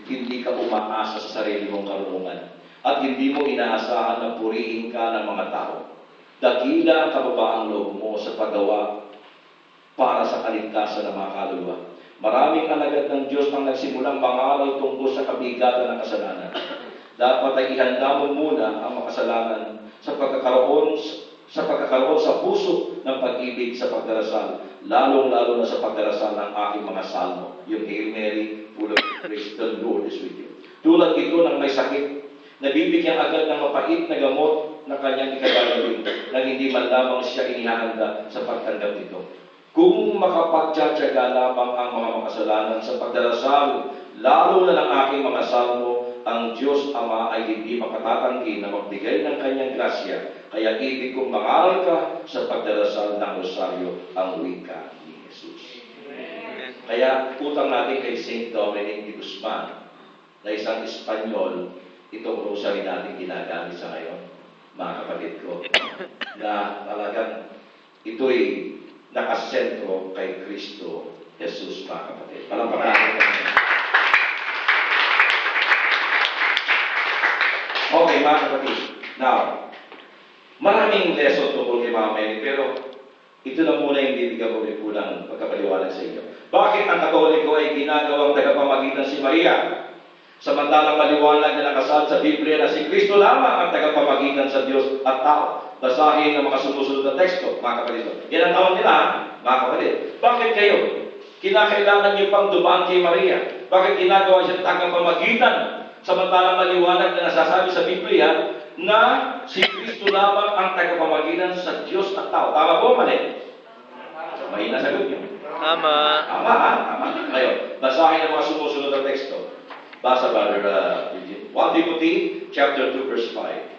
hindi ka umaasa sa sarili mong karunungan at hindi mo inaasahan na purihin ka ng mga tao. Dakila ang kababaang loob mo sa paggawa para sa kaligtasan ng mga kaluluwa. Maraming alagad ng Diyos ang nagsimulang mangaral tungkol sa kabigatan ng kasalanan. Dapat ay ihanda mo muna ang makasalanan sa pagkakaroon sa puso ng pag-ibig sa pagdarasal, lalong-lalo na sa pagdarasal ng aking mga salmo. Yung Hail Mary, full of grace, the Lord is with you. Tulad ito ng may sakit, nabibigyan agad ng mapait na gamot na kanyang ikagagawin nang hindi man lamang siya inihahanda sa pagtanggap nito. Kung makapagtsatsaga lamang ang mga makasalanan sa pagdarasal, lalo na ng aking mga salmo, ang Diyos Ama ay hindi makatatanggi na magbigay ng kanyang grasya. Kaya ibig kong mangaral ka sa pagdarasal ng rosaryo ang wika ni Jesus. Amen. Kaya utang natin kay St. Dominic de Guzman na isang Espanyol, itong rosary natin ginagamit sa ngayon, mga kapatid ko, na talagang ito'y nakasentro kay Kristo Jesus, mga kapatid. Palampakan natin kami. Okay, mga kapatid. Now, maraming lesson tungkol kay Mama Mary, pero ito na muna yung bibigyan ko may kulang pagkapaliwanag sa inyo. Bakit ang Katoliko ay ginagawang tagapamagitan si Maria? Samantalang maliwanag na nakasal sa Biblia na si Kristo lamang ang tagapamagitan sa Diyos at tao. Basahin ang mga sumusunod na teksto, mga kapatid. Yan ang tawag nila, mga kapatid. Bakit kayo? Kinakailangan niyo pang dumaan kay Maria. Bakit ginagawa siyang tagapamagitan? Samantalang maliwanag na nasasabi sa Biblia na si Kristo lamang ang tagapamagitan sa Diyos at tao. Tama po, mali? Mahina sagot niyo. Tama. Tama. Ngayon, basahin ang mga sumusunod na teksto. Basa, Brother Eugene. 1 Timothy chapter 2, verse 5.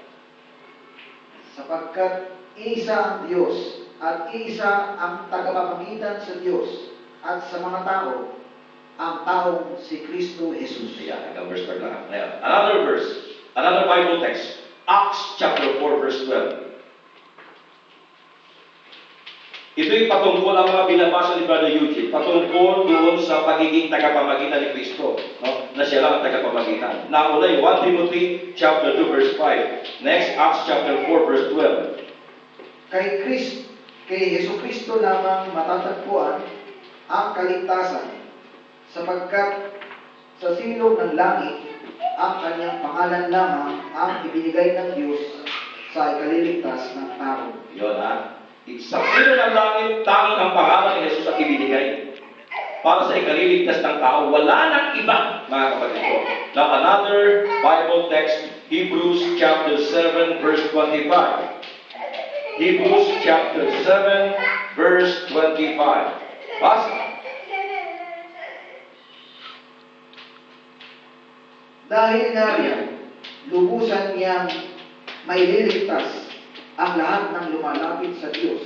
Sapagkat isa ang Diyos at isa ang tagapamagitan sa Diyos at sa mga tao, ang taong si Kristo Jesus. Yeah, hanggang verse 5 lang. Another verse, another Bible text. Acts chapter 4, verse 12. Ito'y patungkol ang mga binabasa ni Brother Eugene, patungkol doon sa pagiging tagapamagitan ni Kristo, no? Na siya lang ang tagapamagitan. Nauna yung 1 Timothy chapter 2, verse 5. Next, Acts chapter 4, verse 12. Kay Yesu Kristo lamang matatagpuan ang kaligtasan, sapagkat sa silong ng langit, ang kanyang pangalan lamang ang ibinigay ng Diyos sa ikaliligtas ng tao. Yun ha. Sa silong ng langit, tanging ang pangalan ni Jesus ang ibinigay para sa ikaliligtas ng tao. Wala nang iba, mga kapatid ko. Now, another Bible text, Hebrews chapter 7, verse 25. Hebrews chapter 7, verse 25. Basta. Dahil nga riyan, lubusan niyang may liligtas ang lahat ng lumalapit sa Diyos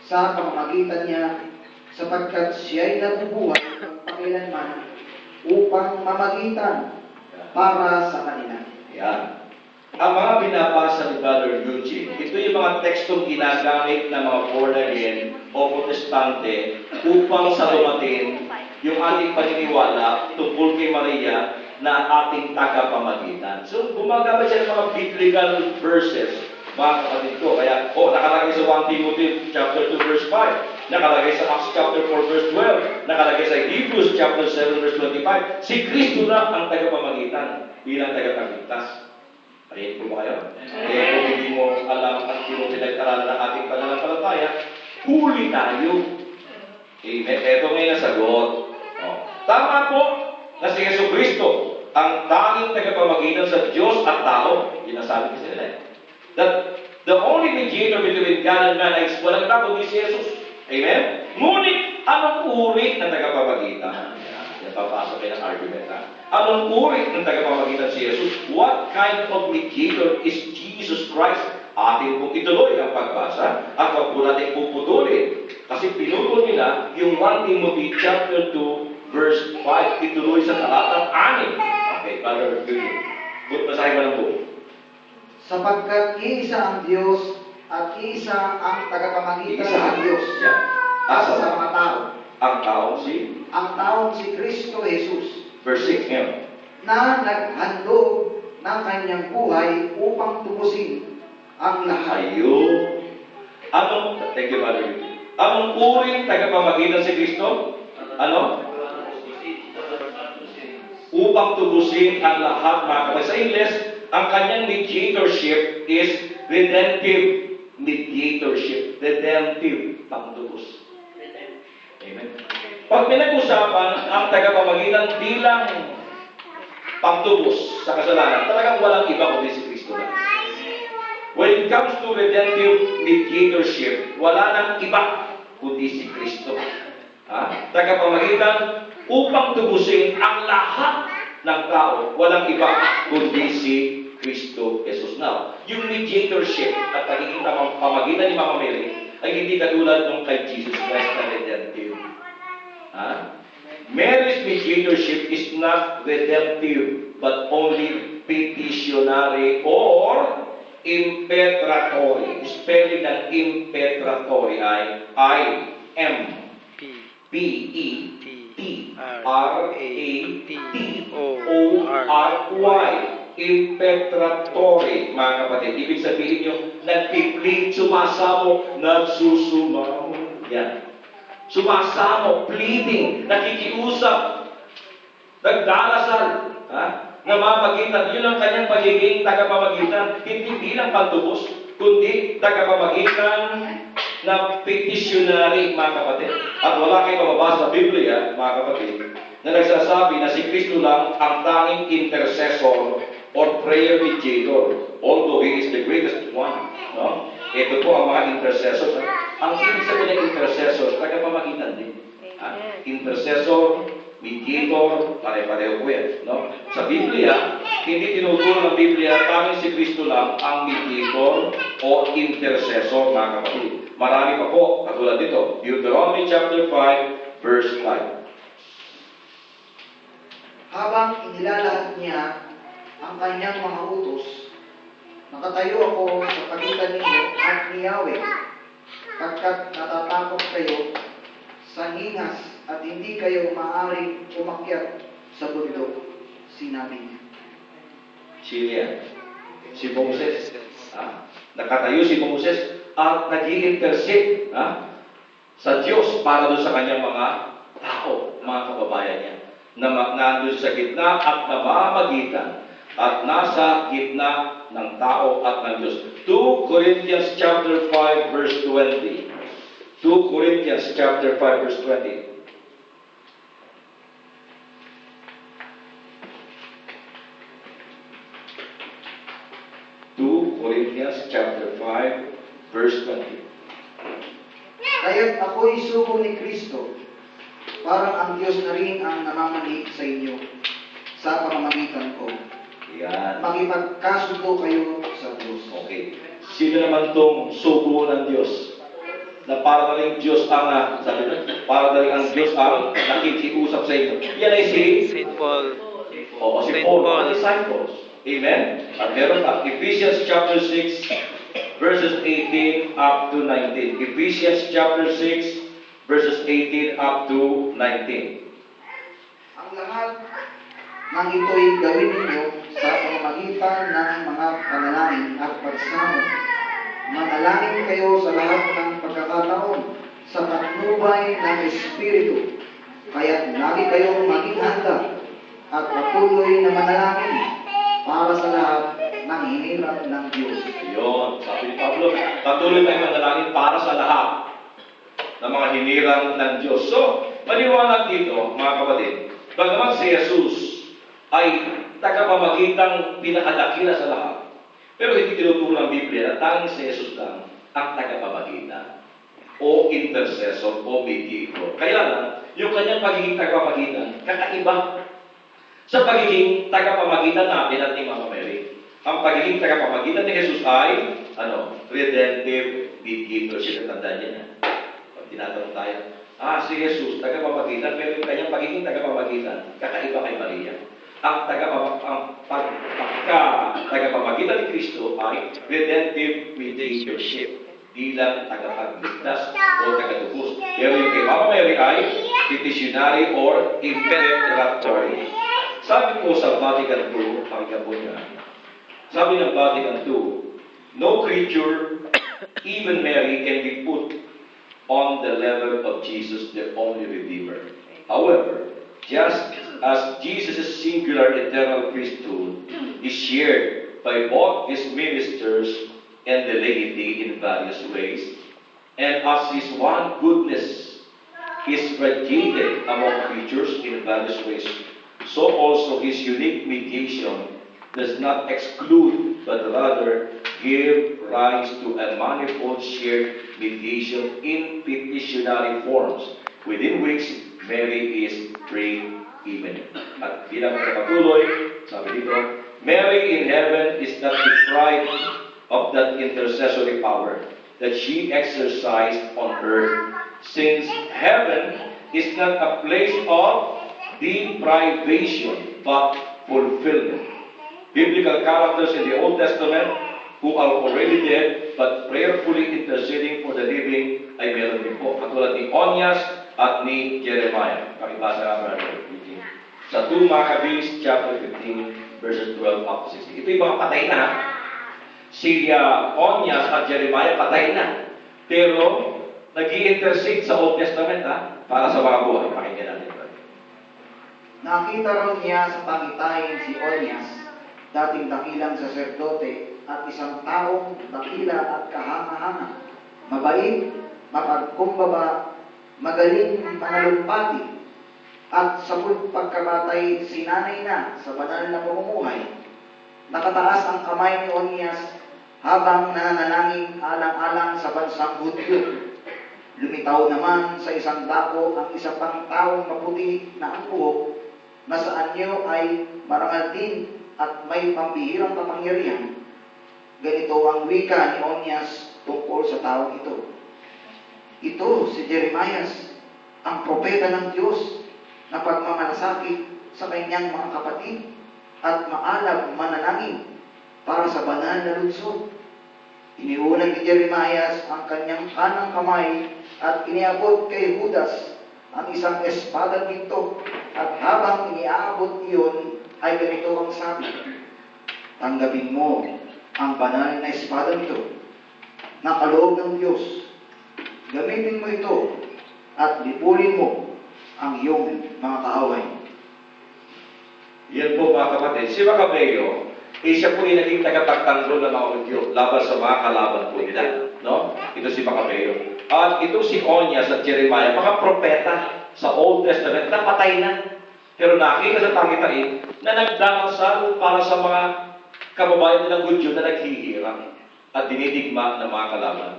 sa pamamagitan niya, sapagkat siya'y nabubuhay ng pakailanman upang mamagitan para sa kanila. Yan. Ang mga binabasa ni Brother Eugene, ito yung mga tekstong ginagamit ng mga born again o protestante upang sa dumating yung ating paniniwala tungkol kay Maria na ating tagapamagitan. So, gumagamit siya ng mga biblical verses, mga kapatid ko. Kaya, nakalagay sa 1 Timothy chapter 2, verse 5. Nakalagay sa Acts chapter 4, verse 12. Nakalagay sa Hebrews chapter 7, verse 25. Si Kristo na ang tagapamagitan bilang tagapagligtas. Parihin po ba kayo? Kaya kung hindi mo alam at hindi mo pinag-aralan ng ating pananampalataya, huli tayo. Amen. Ito ngayon ang sagot. Tama po na si Yesu Kristo ang tanging tagapamagitan sa Diyos at tao. Yun ang sabi kasi nila. That the only mediator between God and man is walang iba kundi si Jesus. Amen? Ngunit, anong uri ng tagapamagitan? Yan, papasok kayo ng argument. Ha? Anong uri ng tagapamagitan si Jesus? What kind of mediator is Jesus Christ? Atin pong ituloy ang pagbasa at wag po natin puputulin. Kasi pinutol nila yung 1 Timothy chapter 2 verse 5. Ituloy sa talatang 6. Okay, Brother Eugene. Basahin mo ng buo. Sapagkat iisa ang Diyos at isa ang tagapamagitan sa Diyos Yeah. at sa mga tao. Ang taong si Ang taong si Kristo Jesus, Verse 6 ngayon. na naghandog ng kanyang buhay upang tubusin ang lahat. Ayun. Thank you, Father. Anong uring tagapamagitan si Kristo? Ano? Upang tubusin ang lahat, mga kapatid. Sa English, ang kanyang mediatorship is redemptive mediatorship. Redemptive, pangtubos. Amen. Pag pinag-usapan ang tagapamagitan bilang pangtubos sa kasalanan, talagang walang iba kundi si Kristo lang. When it comes to redemptive mediatorship, wala nang iba kundi si Kristo. Tagapamagitan upang tubusin ang lahat ng tao, walang iba kundi si Kristo Jesus. Now, yung mediatorship at pagiging pamagitan ni Mama Mary ay hindi katulad nung kay Jesus Christ na redemptive. Mary's mediatorship is not redemptive, but only petitionary or impetratory. Spelling ng impetratory ay I-M-P-E-T-R-A-T-O-R-Y. Impetratory, mga kapatid. Ibig sabihin nyo, nagpiplead, sumasamo, nagsusumamo. Yan. Sumasamo, pleading, nakikiusap, nagdarasal, namamagitan. Yun ang kanyang pagiging tagapamagitan. Hindi bilang pantubos, kundi tagapamagitan na petitionary, mga kapatid. At wala kayong mababasa sa Biblia, mga kapatid, na nagsasabi na si Kristo lang ang tanging intercessor or prayer mediator, although He is the greatest one. No? Ito po ang mga intercessors. Ang ibig sabihin ng intercessors, tagapamagitan din. Intercessor, mediator, pare-pareho po yan. No? Sa Biblia, hindi tinuturo ng Biblia, tanging si Kristo lang ang mediator o intercessor, mga kapatid. Marami pa po, katulad dito. Deuteronomy chapter 5, verse 5. Habang inilalahad niya ang kanyang mga utos, nakatayo ako sa pagitan ninyo at ni Yahweh, pagkat natatakot kayo sa hingas at hindi kayo maaaring umakyat sa bundok, sinabi niya. Sino si Moses. Nakatayo si Moses at nag-i-intercede sa Diyos para doon sa kanyang mga tao, mga kababayan niya, na nandun sa gitna at namamagitan at nasa gitna ng tao at ng Diyos. 2 Corinthians chapter 5 verse 20. 2 Corinthians chapter 5 verse 20. Corinthians chapter 5 verse 20. Kaya't ako'y sugo ni Kristo, parang ang Diyos na rin ang namamanig sa inyo sa pamamagitan ko. Yan. Makipagkasundo kayo sa Diyos. Okay. Sino naman tong sugo ng Diyos? Na para na rin Diyos ang, sabi na, para na rin ang Diyos ang nakikiusap sa inyo. Yan ay si Saint Paul. Oo, si Paul, mga disciples. Amen? At meron pa, Ephesians chapter 6, verses 18 up to 19. Ephesians chapter 6, verses 18 up to 19. Ang lahat ng ito'y gawin ninyo sa pamamagitan ng mga panalangin at pagsamo. Manalangin kayo sa lahat ng pagkakataon sa patnubay ng Espiritu. Kaya't lagi kayong maging handa at patuloy na manalangin para sa lahat ng hinirap ng Diyos. Yun, sabi ni Pablo, patuloy tayong manalangin para sa lahat ng mga hinirang ng Diyos. So, maliwanag dito, mga kapatid, bagamat si Jesus ay tagapamagitang pinakadakila sa lahat, pero hindi tinuturo ng Biblia na tanging si Jesus lang ang tagapamagitan o intercessor o mediator. Kaya lang, yung kanyang pagiging tagapamagitan, kakaiba sa pagiging tagapamagitan natin at ni Mama Mary. Ang pagiging tagapamagitan ni Jesus ay, redemptive mediatorship. Tandaan niya na. Pag tinatanong tayo, si Jesus, tagapamagitan, pero yung kanyang pagiging tagapamagitan, kakaiba kay Maria. Ang tagapamagitan ni Kristo ay redemptive mediatorship bilang tagapagligtas o tagatubos. Pero yung kay Mama Mary ay petitionary or impetratory. Sabi po sa Vatican II, pakinggan po niya, sabi ng Vatican II, no creature, even Mary, can be put on the level of Jesus, the only Redeemer. However, just as Jesus' singular eternal priesthood is shared by both his ministers and the laity in various ways, and as his one goodness is radiated among creatures in various ways, so also his unique mediation does not exclude, but rather give rise to a manifold shared mediation in petitionary forms, within which Mary is pre-eminent. At bilang patuloy, sabi dito, Mary in heaven is not deprived of that intercessory power that she exercised on earth, since heaven is not a place of deprivation, but fulfillment. Biblical characters in the Old Testament who are already dead but prayerfully interceding for the living ay meron din po. Katulad ni Onias at ni Jeremiah. Pakibasa nga reading. Sa 2 Maccabees chapter 15 verses 12 up to 16. Ito yung mga patay na. Si Onias at Jeremiah patay na. Pero nag-i-intercede sa Old Testament para sa mga buhay. Pakinggan natin. Nakita raw niya sa pangitain si Onias, dating dakilang saserdote at isang taong dakila at kahanga-hanga, mabait, mapagkumbaba, magaling manalumpati, at sa pagkamatay sinanay na sa banal na pamumuhay. Nakataas ang kamay ni Onias habang nananalangin alang-alang sa bansang Hudyo. Lumitaw naman sa isang dako ang isa pang taong maputi na ang buhok, na sa anyo ay marangal din at may pambihirang kapangyarihan. Ganito ang wika ni Onias tungkol sa taong ito. Ito si Jeremias, ang propeta ng Diyos, na pagmamalasakit sa kanyang mga kapatid at maalab manalangin para sa banal na lungsod. Iniulag ni Jeremias ang kanyang kanang kamay at iniabot kay Judas ang isang espadang ginto, at habang iniaabot iyon ay ganito ang sabi, tanggapin mo ang banal na espadang ito na kaloob ng Diyos. Gamitin mo ito at lipulin mo ang iyong mga kaaway. Yan po mga kapatid. Si Macabeo, siya po yung naging tagapagtanggol ng mga Hudyo laban sa mga kalaban po nila. No? Ito si Macabeo. At ito si Onias at Jeremiah, mga propeta sa Old Testament na patay na. Pero nakita sa pangitain na nagdarasal para sa mga kababayan nilang Hudyo na naghihirap at dinidigma ng mga kalaban.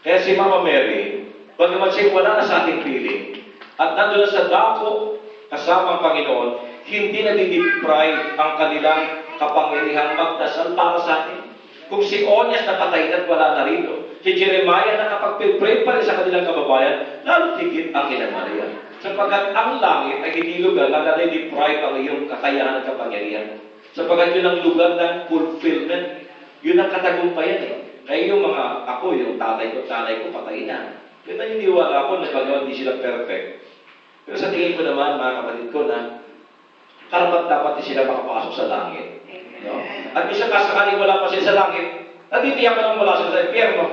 Kaya si Mama Mary, bagamat siya wala na sa ating piling, at nandun sa dako kasama ang Panginoon, hindi na dideprive ang kanilang kapangyarihan magdasal para sa atin. Kung si Onias napatay na at wala na rito, si Jeremiah nakapag-pray pa rin sa kanilang kababayan, lalo higit ang Ina Maria. Sapagkat ang langit ay hindi lugar na nade-deprive ang iyong kakayahan at kapangyarihan. Sapagkat yun ang lugar ng fulfillment. Yun ang katagumpayan. Kaya yung mga ako, yung tatay ko, patay na. Yun ang iniwala ko na bagawan di sila perfect. Pero sa tingin ko naman, mga kapatid ko, na karapat dapat di sila makapasok sa langit. No? At isang kasakaling wala pa sila sa langit, natitiyak ka nang wala sila sa impyerno.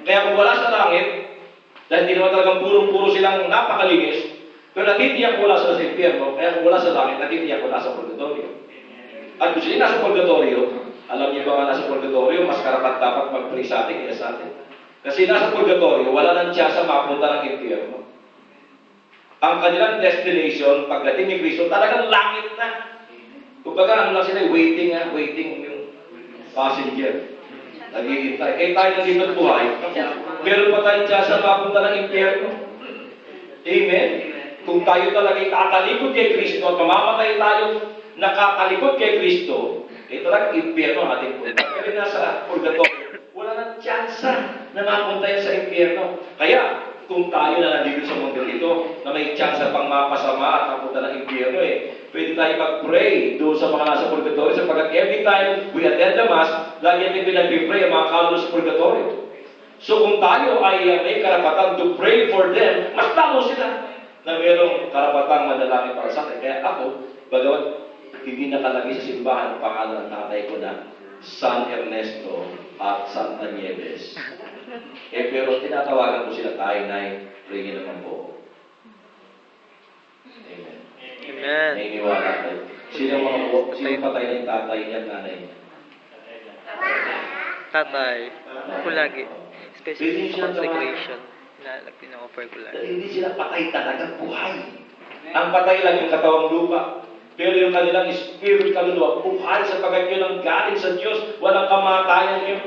Kaya kung wala sa langit, dahil hindi naman talagang puro-puro silang napakalinis, pero natitiyak ko wala sila sa impyerno, kaya kung wala sa langit, natitiyak ko nasa purgatorio. At kung sila nasa purgatorio, alam niyo ba nga nasa purgatorio, mas karapat dapat mag-pray sa atin kaya sa atin. Kasi nasa purgatorio, wala nang tiyasa mapunta ng impyerno. Ang kanilang destination, pagdating ni Kristo, talagang langit na. Kumbaga, ano lang sila, waiting yung passenger. Naghihintay. Eh tayo nandito at buhay, meron pa tayong tiyasa mapunta ng impyerno. Amen? Kung tayo talaga ikatalikod kay Kristo at mamamatay tayo nakatalikod kay Kristo, talagang impyerno ang ating punta. Pero nasa purgatorio, wala nang tiyasa na mapunta yan sa impyerno. Kaya, kung tayo na nandito sa mundo dito, na may tiyasa pang mapasama at mapunta ng impyerno, pwede tayo mag-pray doon sa mga nasa purgatorio, sapagkat every time we attend the Mass, lagi natin pinag-pray ang mga kaluluwa sa purgatorio. So kung tayo ay may karapatan to pray for them, mas talo sila na mayroong karapatang manalangin para sa atin. Kaya ako, bagamat hindi nakalagay sa simbahan ang pangalan ng tatay ko na San Ernesto at Santa Nieves. Pero tinatawagan ko sila tayo, Nay, pray naman po. Amen. Amen. Nainiwala tayo. Sino patay na yung tatay niya at nanay niya? Tatay. Ako lagi. Especially Hindi sa siya consecration. Pina-offer ko lagi. Dahil hindi sila patay talagang buhay. Ang patay lang yung katawang lupa. Pero yung kanilang spirit, kaluluwa, buhay sapagkat yun ang galing sa Diyos. Walang kamatayan yun.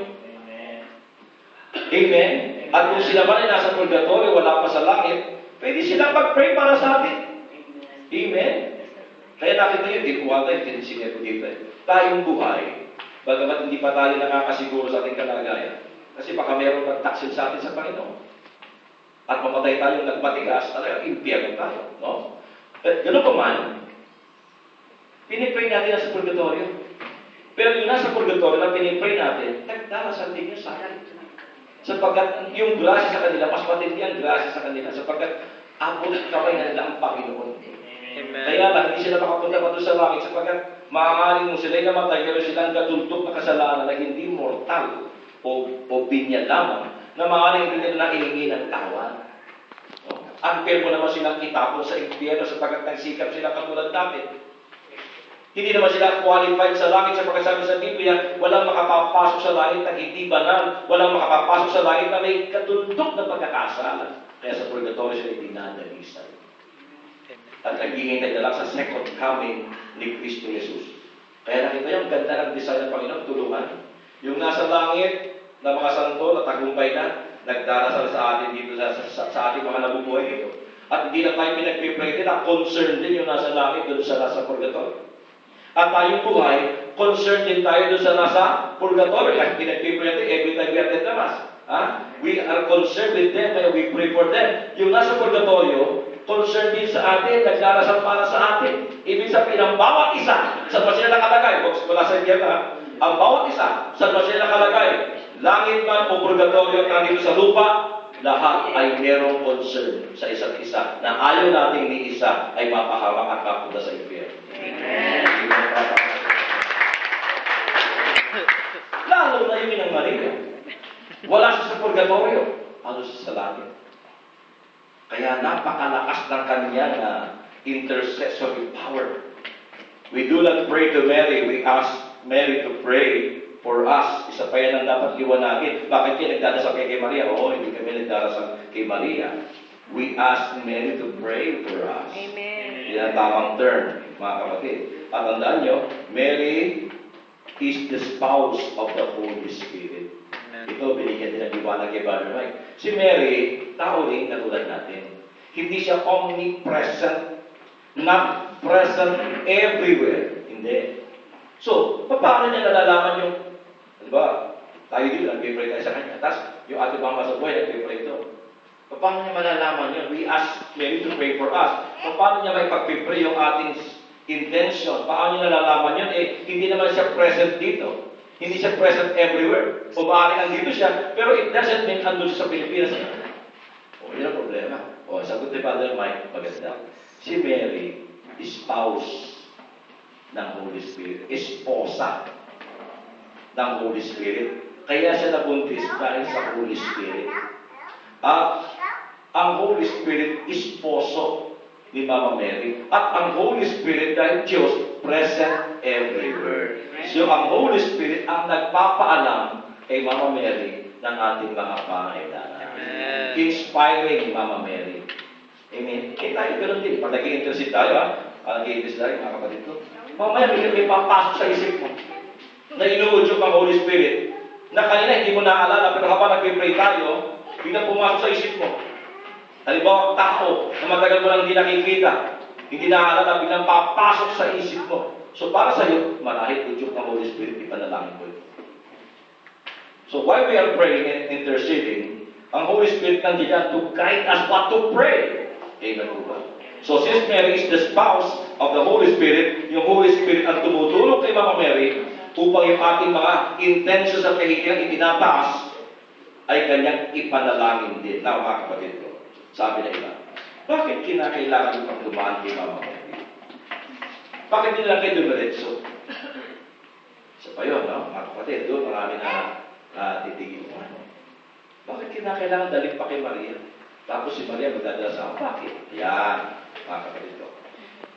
Amen? At kung sila man ay nasa purgatorio, wala pa sa langit, pwede sila mag-pray para sa atin. Amen? Kaya nakita nyo, di kuha tayo, tinisinya ko dito. Tayong buhay, bagamat hindi pa tayo nakakasiguro sa ating kalagayan. Kasi baka meron magtaksil sa atin sa Panginoon. At mamatay tayong nagmatigas, talagang impyerno tayo. No? Ganun pa man, pinipray natin nasa purgatorio. Pero yung nasa purgatorio na pinipray natin, nagdarasal din yung sayang. Sapagkat yung grasya sa kanila, mas matindi ang grasya sa kanila. Sapagkat abot kamay na nila ang Panginoon. Amen. Kaya lang, hindi sila makapunta pa doon sa langit sapagkat maaaring nung sila'y namatay, pero silang katultok na kasalanan na hindi mortal o binya lamang, na maaaring hindi nila ihingi ng tawan. No? Unfair mo naman silang itapon sa impyerno sapagkat nagsikap sila katulad natin. Hindi naman sila qualified sa langit sapagkat sabi sa Biblia, walang makapapasok sa langit na hindi banal, walang makapapasok sa langit na may katultok na pagkakasala. Kaya sa purgatorio sila dinadalisan. At naghihintay na lang sa second coming ni Kristo Jesus. Kaya nakita yung ganda ng design ng Panginoon, tulungan. Yung nasa langit na mga santo na tagumpay na, nagdarasal sa atin dito sa ating mga nabubuhay dito. At hindi na tayo pinagpipray din, na concerned din yung nasa langit doon sa nasa purgatorio. At tayong buhay, concerned din tayo doon sa nasa purgatorio. Kahit pinagpipray natin, every time we attend the Mass. We are concerned with them, and we pray for them. Yung nasa purgatorio, concerned din sa atin, nagdarasal para sa atin. Ibig sabihin, ang bawat isa, saan ba sila nakalagay? Wala sa Biblia, ang bawat isa, saan ba sila nakalagay? Langit man o purgatorio at nandito sa lupa, lahat ay merong concern sa isa't isa na ayaw nating ni isa ay mapahamak at kapunta sa impyerno. Lalo na yun ang Maria. Wala siya sa purgatorio, ano siya sa langit. Kaya napakalakas ng kanyang intercessory power. We do not pray to Mary, we ask Mary to pray for us. Isa pa yan ang dapat liwanagin. Bakit kayo nagdarasal kay Maria? Oo, hindi kami nagdarasal kay Maria. We ask Mary to pray for us. Amen. Yan ang tamang term, mga kapatid. At tandaan nyo, Mary is the spouse of the Holy Spirit. Ito, binigyan din ng liwanag kay Brother Mike. Si Mary, tao rin na tulad natin. Hindi siya omnipresent, not present everywhere. Hindi. So, paano niya nalalaman yung, diba, tayo din, nag-pray tayo sa kanya. Tapos, yung ating mga masabuhay, nag-pray ito. Paano niya malalaman yun? We ask Mary to pray for us. Paano niya may pag-pray yung ating intention? Paano niya nalalaman yun? Hindi naman siya present dito. Hindi siya present everywhere. O maaaring andito siya, pero it doesn't mean andun siya sa Pilipinas. O, yun ang problema. O, sagot ni Father Mike, maganda. Si Mary, spouse ng Holy Spirit. Esposa ng Holy Spirit. Kaya siya nabuntis dahil sa Holy Spirit. At ang Holy Spirit, esposo ni Mama Mary. At ang Holy Spirit dahil Diyos, present everywhere. So, ang Holy Spirit ang nagpapaalam kay Mama Mary ng ating mga pangailangan. Inspiring Mama Mary. Amen. Tayo ganoon din. Pag nag-i-intercede tayo, nag-i-intercede tayo, mga kapatid ko. Mamaya, may papasok sa isip mo na inuudyok ang Holy Spirit. Na kanina, hindi mo naaalala, pero habang nag-pray tayo, biglang pumasok sa isip mo. Halimbawa, tao na matagal mo lang hindi nakikita, hindi naaalala, biglang papasok sa isip mo. So para sa iyo, marahil udyok ng Holy Spirit, ipanalangin mo ito. So while we are praying and interceding, ang Holy Spirit nandiyan to guide us what to pray. Amen po ba? So since Mary is the spouse of the Holy Spirit, yung Holy Spirit ang tumutulong kay Mama Mary upang yung ating mga intentions at kahilingan itinataas ay kanyang ipanalangin din. Now, mga kapatid ko, sabi na iba, bakit kinakailangan pang dumaan kay Mama Mary? Bakit hindi lang kayo dumiretso? Isa pa yun, no? Mga kapatid, doon marami na titigil mo. Ano? Bakit kinakailangan dalhin pa kay Maria? Tapos si Maria magdadala sa bakit? Yan, mga kapatid ko.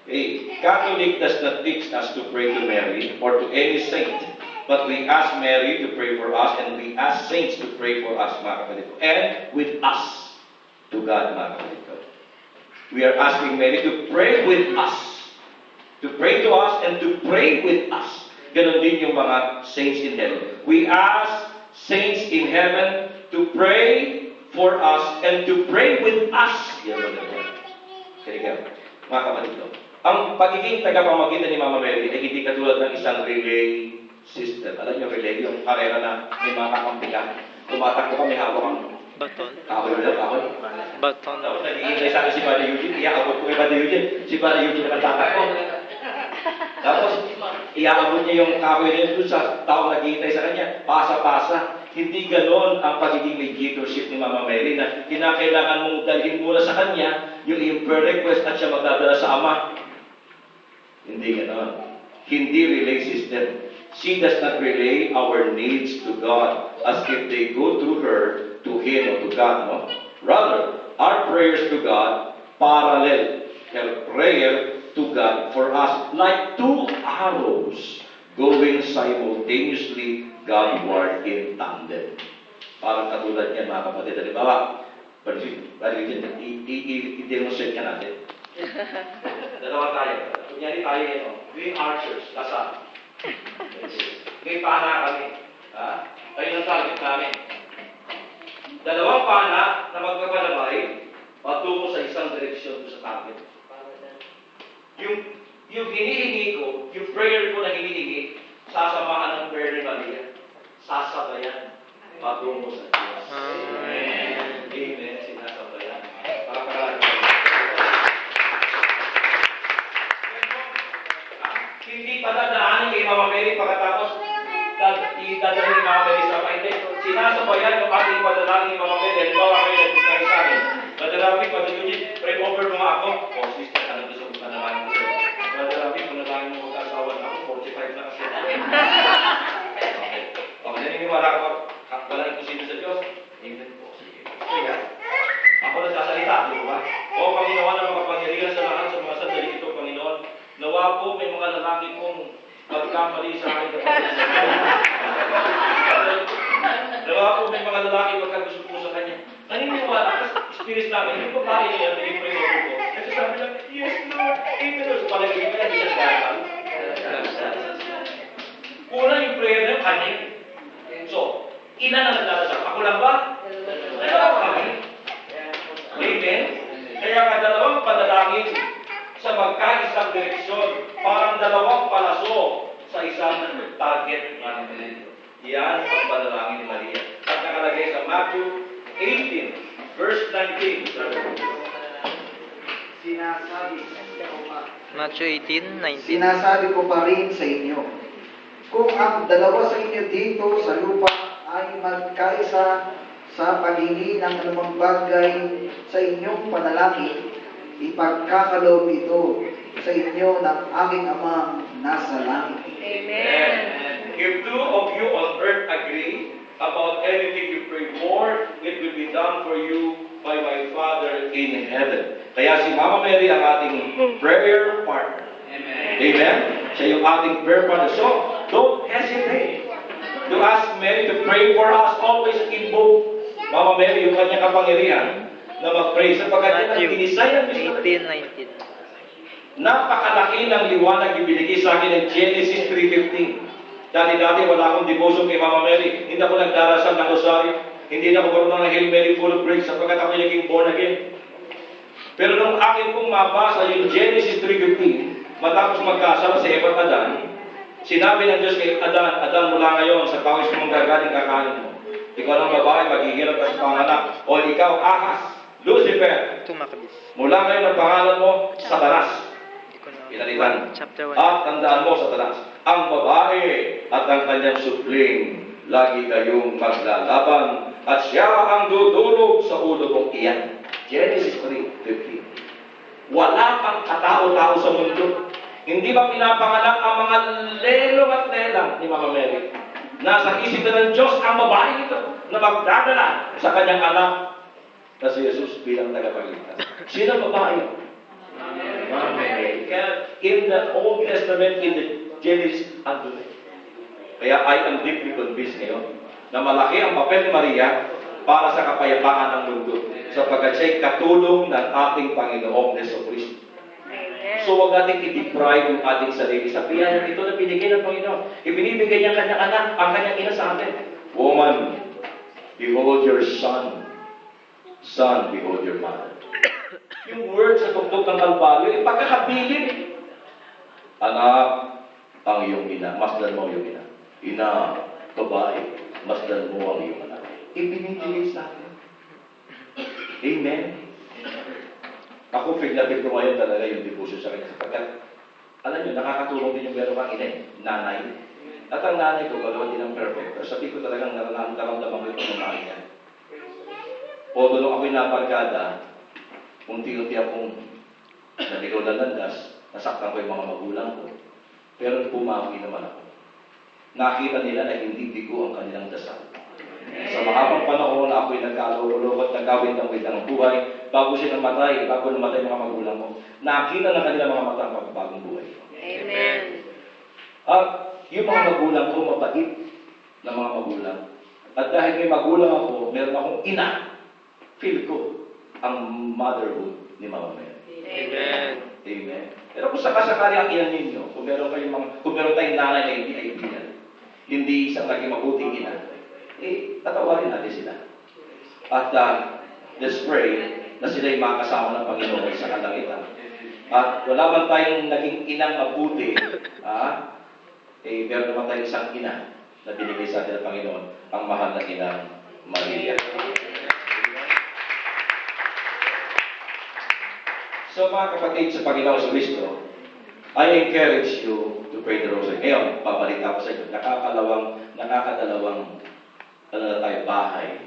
Okay. Catholic does not teach us to pray to Mary or to any saint. But we ask Mary to pray for us and we ask saints to pray for us, mga kapatid ko. And with us to God, mga kapatid ko. We are asking Mary to pray with us. To pray to us and to pray with us. Ganon din yung mga saints in heaven. We ask saints in heaven to pray for us and to pray with us. Yan ba? Kaya mga kapatid ko. Ang pagiging tagapamagitan ni Mama Mary ay hindi katulad ng isang relay system. Alam niyo, relay, yung karera na may mga kakampihan. Tumatakbo kami, hawak ang Baton. kahoy lang, kahoy. Baton. Tapos nag-iintay sa akin si Father Eugene, iaabot ko kay Father Eugene. Si Father Eugene nakatakbo. Tapos, iaabot niya yung kahoy na yun sa taong nag-iintay sa kanya. Pasa-pasa. Hindi ganon ang pagiging mediatorship ni Mama Mary na kinakailangan mong dalhin muna sa kanya yung prayer request at siya magdadala sa Ama. Hindi ganon. Hindi relay system. She does not relay our needs to God as if they go through her to Him or to God. No? Rather, our prayers to God parallel her prayer to God for us like two arrows going simultaneously Godward in tandem. Parang katulad niyan, mga kapatid. Halimbawa, i-demonstrate ka natin. Dalawa tayo. Kunyari tayo yun, we archers, kasama. May pana kami. Ayun ang target namin. Dalawang pana na magkakalabay patungo sa isang direksyon sa target. Yung hinihingi ko, yung prayer ko na hinihingi, sasamahan ng prayer ni Maria. Sasabayan patungo sa Diyos. Amen. Amen. Sinasabayan. Hindi pa dadaanin kay Mama Mary pagkatapos dadalhin ni Mama Mary sa kainte. Sinasabayan yung ating padalangin ni Mama Mary. Halimbawa kayo nagpunta sa akin. Padalangin, Padre Eugene, pray over mo nga ako. Oh, sister, alam ko sa panalangin ko sa'yo. Padalangin, panalangin mo mag-asawa na ako. 45 na kasi. Okay, naniniwala ka pa. Wala imposible sa Diyos. Amen po. Sige. Sige. Ako nagsasalita, di ba? O Panginoon na makapangyarihan sa lahat sa mga sandali ito, Panginoon. Nawa po may mga lalaki pong magkamali sa akin. Nawa po may mga lalaki magkagusto po sa kanya. Naniniwala kasi spirit namin, yung babae niya, nag-pray over ko. Nagsasabi lang, yes Lord, amen Lord. So palagay ko yan, hindi siya nagkakal. Kulang yung prayer na yung kanya. So, ilan ang nagdadasal? Ako lang ba? Dalawa kami. Amen? Kaya nga dalawang panalangin sa magkaisang direksyon, parang dalawang palaso sa isang target. Yan ang panalangin ni Maria. At nakalagay sa Matthew 18, verse 19. Matthew 18:19. Sinasabi ko pa rin sa inyo, kung ang dalawa sa inyo dito sa lupa ay magkaisa sa paghingi ng anumang bagay sa inyong panalangin, ipagkakaloob ito sa inyo ng aking Amang nasa langit. Amen. If two of you on earth agree about anything you pray for, it will be done for you by my Father in heaven. Kaya si Mama Mary ang ating prayer partner. Amen. Amen? Siya yung ating prayer partner. So, don't hesitate to ask Mary to pray for us. Always invoke Mama Mary yung kanyang kapangyarihan na mag-pray. Sapagkat yan ang tinisay ang 18:19. Napakalaki ng liwanag ibinigay sa akin ng Genesis 3:15. Dati wala akong devotion kay Mama Mary. Hindi ako nagdarasal ng rosaryo. Hindi na ako marunong ng Hail Mary full of grace sapagkat ako naging born again. Pero nung akin pong mabasa yung Genesis 3:15, matapos magkasala si Eva at Adan, sinabi ng Diyos kay Adan, Adan mula ngayon sa pawis mong gagaling kakain mo. Ikaw ng babae, maghihirap ka sa panganak. O ikaw, Ahas, Lucifer. Tumakabis. Mula ngayon ang pangalan mo, Satanas. Pinalitan. Chapter 1. At tandaan mo, Satanas, ang babae at ang kanyang supling, lagi kayong maglalaban, at siya ang dudulog sa ulo mong iyan. Genesis 3:15. Wala pang katao-tao sa mundo. Hindi ba pinapanganak ang mga lelong at lelang ni Mama Mary? Nasa isip na ng Diyos ang babae ito na magdadala sa kanyang anak na si Jesus bilang tagapagligtas. Sino ang babae? Mama Mary. Kaya in the Old Testament, in the Genesis, andun eh. Kaya I am deeply convinced ngayon na malaki ang papel ni Maria para sa kapayapaan ng mundo sapagkat siya'y katulong ng ating Panginoong Jesucristo. So huwag natin i-deprive yung ating sarili sa biyaya ito na binigay ng Panginoon. Ibinibigay niya ang kanyang anak, ang kanyang ina sa atin. Woman, behold your son. Son, behold your mother. Yung word sa tugtog ng Kalbaryo, ipagkakabilin. Anak, ang iyong ina. Masdan mo ang iyong ina. Ina, babae, masdan mo ang iyong anak. Ibinibigay sa atin. Amen. Ako, feel ko ngayon talaga yung devotion sa kanya. Sapagkat, alam nyo, nakakatulong din yung meron kang ina, nanay. At ang nanay ko, bagawa din ang perfect. Pero sabi ko talagang naramdaman ko yung pamamahay niya. Although nung ako'y napargada, unti-unti akong naligaw na landas, nasaktan ko yung mga magulang ko. Pero bumawi naman ako. Nakita nila na hindi bigo ang kanilang dasal. Sa mahabang panahon na ako'y nagkalulukot, nagkawit-awit ng buhay, bago siya namatay, bago namatay mga magulang mo, nakita na kanilang mga mata ang pagbagong buhay. Amen. At yung mga magulang ko, mabait na mga magulang. At dahil may magulang ako, meron akong ina, feel ko ang motherhood ni Mama Mary. Amen. Amen. Pero kung sakasakali ang ina ninyo, kung meron tayong nanay na hindi kaibigan, hindi isang naging mabuting ina, tatawarin natin sila. At let's pray na sila'y makasama ng Panginoon sa kalangitan. At wala man tayong naging inang mabuti, meron naman tayong isang ina na binigay sa atin ng Panginoon, ang mahal na inang Maria. So mga kapatid sa Panginoon sa Kristo, I encourage you to pray the rosary. Ngayon, babalik ako sa inyo. Nakakadalawang bahay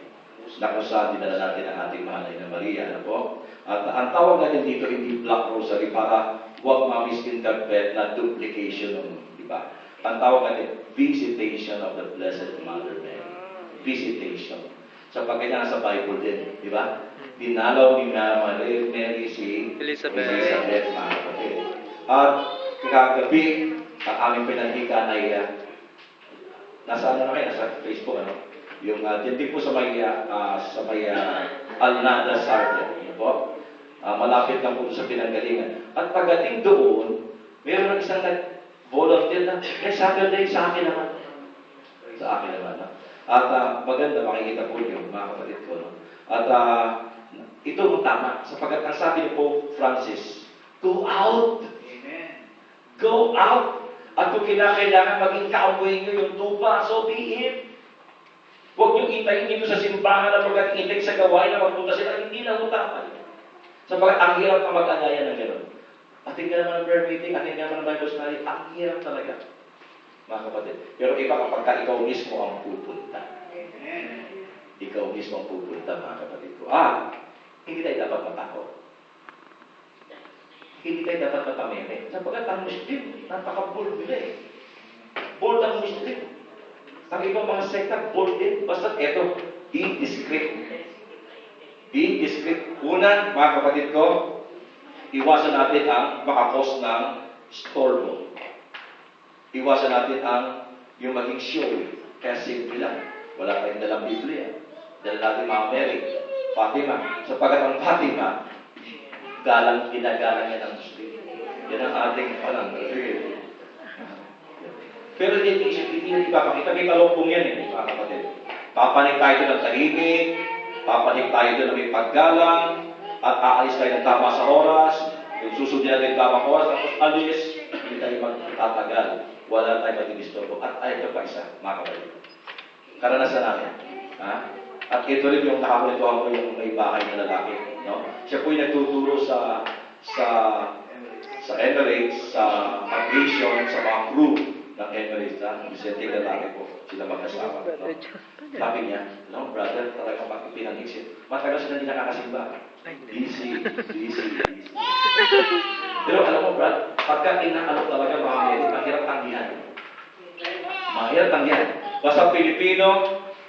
na kung saan dinala natin ang ating mahal na Maria. Ano po? At ang tawag natin dito, hindi black rosary para huwag ma-misinterpret na duplication. Di ba? Ang tawag natin, visitation of the Blessed Mother Mary. Visitation. Sapagkat yan sa Bible din. Di ba? Dinalaw ni Mary si Elizabeth, mga kapatid. At kagabi, ang aming pinandikan ay nasa Facebook, ano? Yung din po sa may Alnada Sargent, po. Malapit lang po sa pinanggalingan. At pagdating doon, mayroon isang nag-volunteer na, Saturday sa akin naman. Sa akin naman. No? At maganda, makikita po yung mga kapatid ko. No? At ito ang tama, sapagkat ang sabi ni Pope Francis, go out! Amen. Go out! At kung kinakailangan maging kaupoy nyo yung tupa, so be it. Huwag nyo intayin dito sa simbahan na pagkat-intay sa gawain na magpunta sila, hindi na utapan. Sapagkat ang hirap ang mag-alaya ng gano'n. Ating ka naman ng prayer meeting, ating ka naman ng Bible study, ang hirap talaga, mga kapatid. Pero iba kapag ikaw mismo ang pupunta. Ikaw mismo ang pupunta, mga kapatid ko. Hindi tayo dapat matakot. Hindi tayo dapat matameme. Sapagkat ang Muslim, napaka-bold nila eh. Bold ang Muslim. Ang ibang mga sekta, bold din. Basta eto, be discreet. Be discreet. Una, mga kapatid ko, iwasan natin ang makakos ng storbo. Iwasan natin ang yung maging showy. Kaya simple lang. Wala tayong dalang Biblia. Dala natin mga Mary, Fatima. Sapagkat ang Fatima, ginagalang yan ang Muslim. Yan ang ating panang-real. Pero hindi ipapakita. May talokbong yan eh, mga kapatid. Papanik tayo doon ng tahimik, papanik tayo doon na may paggalang, at aalis tayo ng tama sa oras, yung susundin natin ng tamang oras, tapos alis, hindi tayo magtatagal. Wala tayo magdidisturbo. At ito pa isa, mga kapatid. Karanasan natin. At ito rin yung nakakulituhan ko yung may bahay na lalaki. No? Siya po yung nagtuturo sa Emirates, sa aviation, sa mga crew ng Emirates na Vicente lalaki po. Sila mag-asawa. No? Sabi niya, no, brother, talaga bakit pinag-isip. Matagal sila hindi nakakasimba. Busy. Pero alam mo, brad, Pagka inaano talaga mga Mary, mahirap tanggihan. Mahirap tanggihan. Basta Pilipino,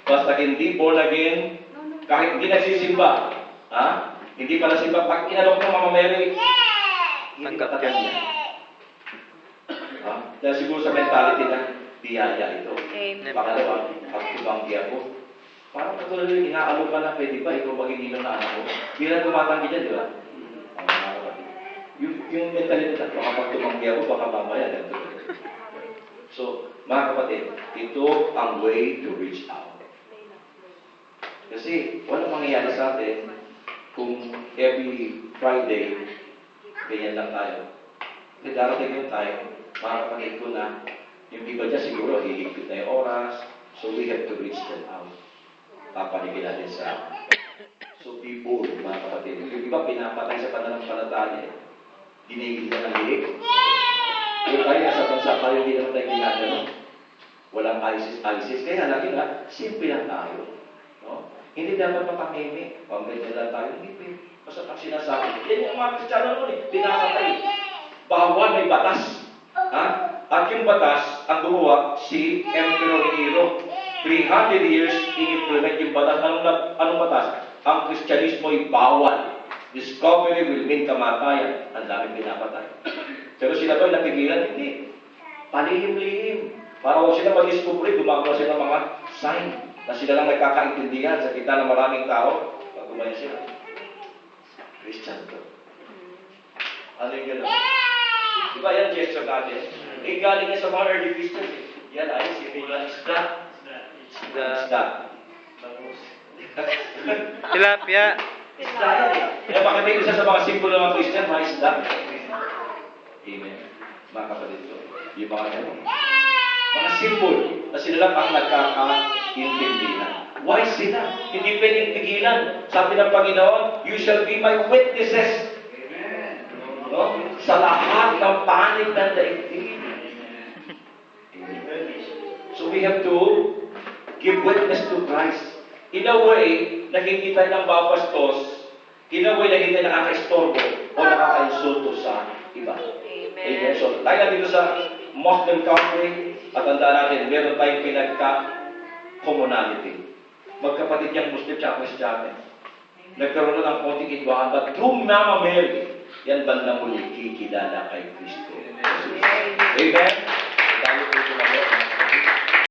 basta hindi born again, kahit hindi nagsisimba, ha? Hindi pala simba, pag inalok ng Mama Mary, hindi ka tanggihan. Dahil siguro sa mentality na biyaya ito. Amen. Pangalawa, pagtibanggi ako. Parang katulad yung inaalok ka na, pwede ba ikaw maging ninong na anak ko? Bilang tumatanggi dyan, di ba? Yung mentality na, baka pag tumanggi ako, baka mamaya. So, mga kapatid, ito ang way to reach out. Kasi, walang mangyayari sa atin kung every Friday, ganyan lang tayo. Kasi darating yung time, mga kapatid ko na, yung iba dyan siguro, hihigpit na yung oras, so we have to reach them out. Papanigin natin sa so be bold, mga kapatid. Yung iba, pinapatay sa pananampalataya. Ginigilan ng liig. Yung tayo, nasa bansa tayo, hindi naman tayo ginagano. Walang ISIS. Kaya lagi na, simple lang tayo. No? Hindi dapat mapakeme. Pag-medyo lang tayo, hindi. Basta pag sinasabi, yan yung mga Kristiyano nun eh, pinapatay. Bawal, may batas. Ha? At yung batas, ang gumawa, si Emperor Nero. 300 years, in-implement yung batas. Anong batas? Ang Kristyanismo ay bawal. Discovery will mean kamatayan. Ang daming pinapatay. Pero sila ba napigilan? Hindi. Palihim-lihim. Para kung sila ma-discovery, gumagawa sila ng mga sign na sila lang nagkakaintindihan sa kita ng maraming tao. Pag gumaya sila. Christian to. Ano yung gano'n? Diba yan gesture natin? Eh, galing yan sa mga early Christians. Yan ay si Mila Isda. Isda. Tilapia. Isda yan eh. Kaya bakit isa sa mga simbolo ng mga Christian, mga isda? Amen. Mga kapatid ko. Yung mga gano'n. Mga simbol na sila lang ang nagkakaintindihan. Why sila? Hindi pwedeng pigilan. Sabi ng Panginoon, you shall be my witnesses. No? Sa lahat ng panig ng daigdig. So we have to give witness to Christ. In a way, na hindi tayo ng babastos, in a way, na hindi tayo nakaka-istorbo o nakaka-insulto sa iba. Amen. So, tayo na dito sa Muslim country, at tanda natin, meron tayong pinagka-commonality. Magkapatid yung Muslim at Christian. Nagkaroon na ng konting idwaan, but through Mama Mary, yan bandang muli kikilala kay Kristo. Amen.